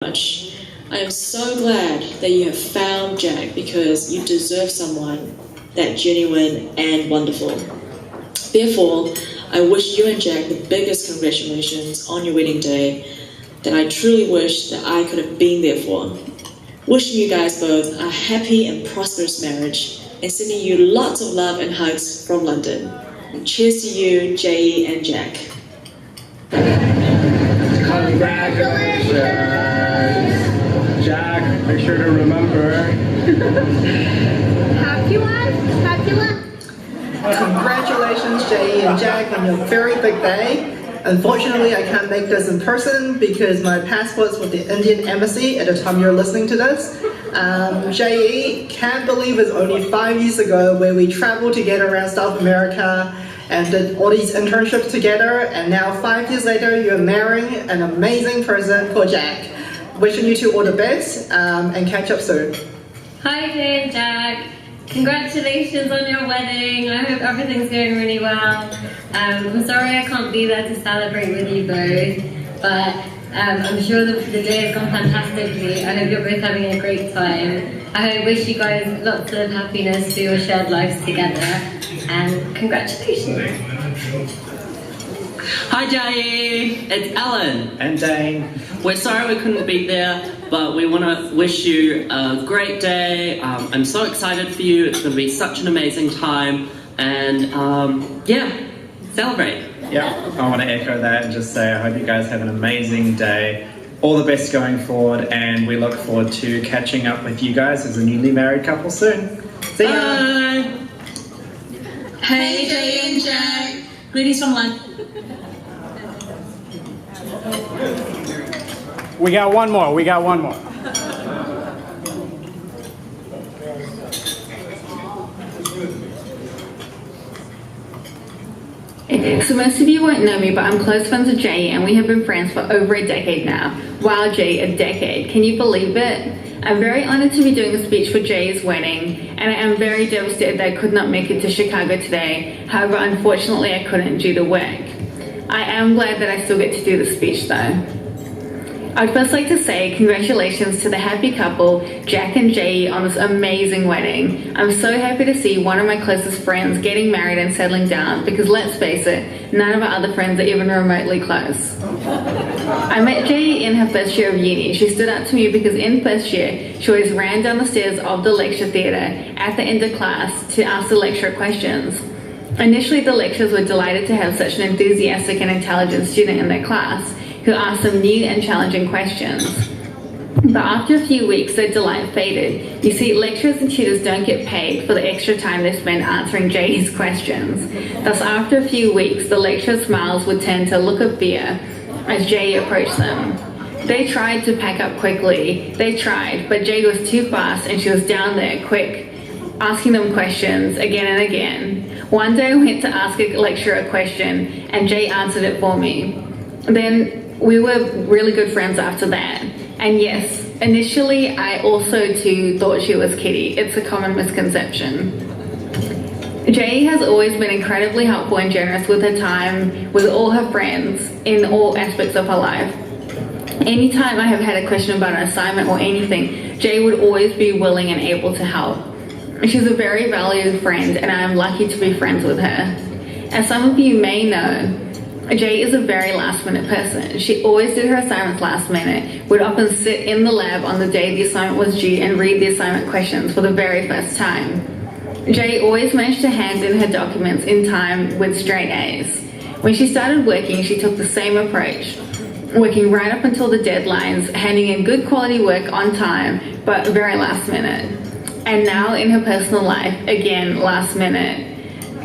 much. I am so glad that you have found Jack because you deserve someone that genuine and wonderful. Therefore, I wish you and Jack the biggest congratulations on your wedding day that I truly wish that I could have been there for. Wishing you guys both a happy and prosperous marriage and sending you lots of love and hugs from London. Cheers to you, Jay and Jack. Congratulations! Jack, make sure to remember. Happy one? Happy one? Congratulations, Jay and Jack, on your very big day. Unfortunately, I can't make this in person because my passport's with the Indian Embassy at the time you're listening to this. Jay, can't believe it's only 5 years ago where we traveled together around South America and did all these internships together, and now 5 years later, you're marrying an amazing person called Jack. Wishing you two all the best, and catch up soon. Hi Jay and Jack. Congratulations on your wedding. I hope everything's going really well. I'm sorry I can't be there to celebrate with you both, but I'm sure the day has gone fantastically. I hope you're both having a great time. I wish you guys lots of happiness for your shared lives together, and congratulations. Hi Jay, it's Ellen. And Dane. We're sorry we couldn't be there, but we want to wish you a great day. I'm so excited for you. It's going to be such an amazing time, and yeah, celebrate. Yeah, I want to echo that and just say I hope you guys have an amazing day. All the best going forward, and we look forward to catching up with you guys as a newly married couple soon. See ya! Bye! Hey Jay and Jack, greetings from London. We got one more. So most of you won't know me, but I'm close friends with Jay and we have been friends for over a decade now. Wow, Jay, a decade. Can you believe it? I'm very honored to be doing a speech for Jay's wedding, and I am very devastated that I could not make it to Chicago today. However, unfortunately, I couldn't due to work. I am glad that I still get to do the speech though. I'd first like to say congratulations to the happy couple, Jack and Jay, on this amazing wedding. I'm so happy to see one of my closest friends getting married and settling down because let's face it, none of our other friends are even remotely close. I met Jay in her first year of uni. She stood out to me because in first year, she always ran down the stairs of the lecture theatre at the end of class to ask the lecturer questions. Initially, the lecturers were delighted to have such an enthusiastic and intelligent student in their class who asked some new and challenging questions. But after a few weeks, their delight faded. You see, lecturers and tutors don't get paid for the extra time they spend answering Jay's questions. Thus, after a few weeks, the lecturer's smiles would turn to a look of fear as Jay approached them. They tried to pack up quickly. They tried, but Jay was too fast and she was down there quick, asking them questions again and again. One day I went to ask a lecturer a question and Jay answered it for me. Then we were really good friends after that. And yes, initially I also too thought she was Kitty. It's a common misconception. Jay has always been incredibly helpful and generous with her time, with all her friends, in all aspects of her life. Anytime I have had a question about an assignment or anything, Jay would always be willing and able to help. She's a very valued friend and I am lucky to be friends with her. As some of you may know, Jay is a very last minute person. She always did her assignments last minute, would often sit in the lab on the day the assignment was due and read the assignment questions for the very first time. Jay always managed to hand in her documents in time with straight A's. When she started working, she took the same approach, working right up until the deadlines, handing in good quality work on time, but very last minute. And now in her personal life, again, last minute.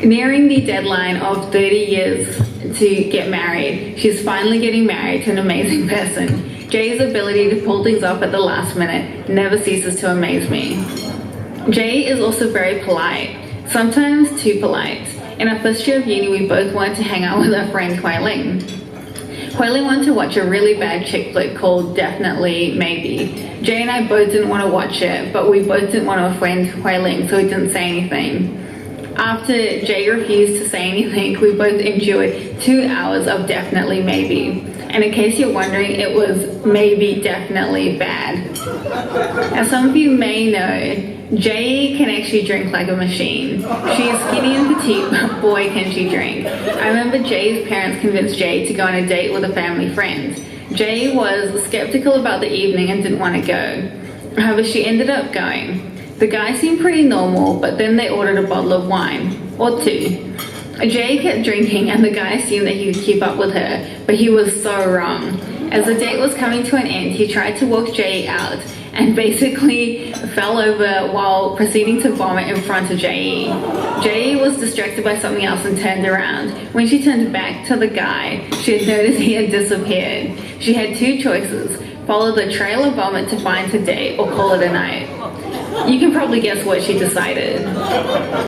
Nearing the deadline of 30 years to get married, she's finally getting married to an amazing person. Jay's ability to pull things off at the last minute never ceases to amaze me. Jay is also very polite, sometimes too polite. In our first year of uni, we both wanted to hang out with our friend Hui Ling. Hui Ling wanted to watch a really bad chick flick called Definitely Maybe. Jay and I both didn't want to watch it, but we both didn't want to offend Hui Ling, so we didn't say anything. After Jay refused to say anything, we both endured 2 hours of Definitely Maybe. And in case you're wondering, it was maybe definitely bad. As some of you may know, Jay can actually drink like a machine. She is skinny and petite, but boy can she drink. I remember Jay's parents convinced Jay to go on a date with a family friend. Jay was skeptical about the evening and didn't want to go. However, she ended up going. The guy seemed pretty normal, but then they ordered a bottle of wine, or two. Jay kept drinking and the guy assumed that he could keep up with her, but he was so wrong. As the date was coming to an end, he tried to walk Jay out and basically fell over while proceeding to vomit in front of Jay. Jay was distracted by something else and turned around. When she turned back to the guy, she had noticed he had disappeared. She had two choices: follow the trail of vomit to find her date or call it a night. You can probably guess what she decided.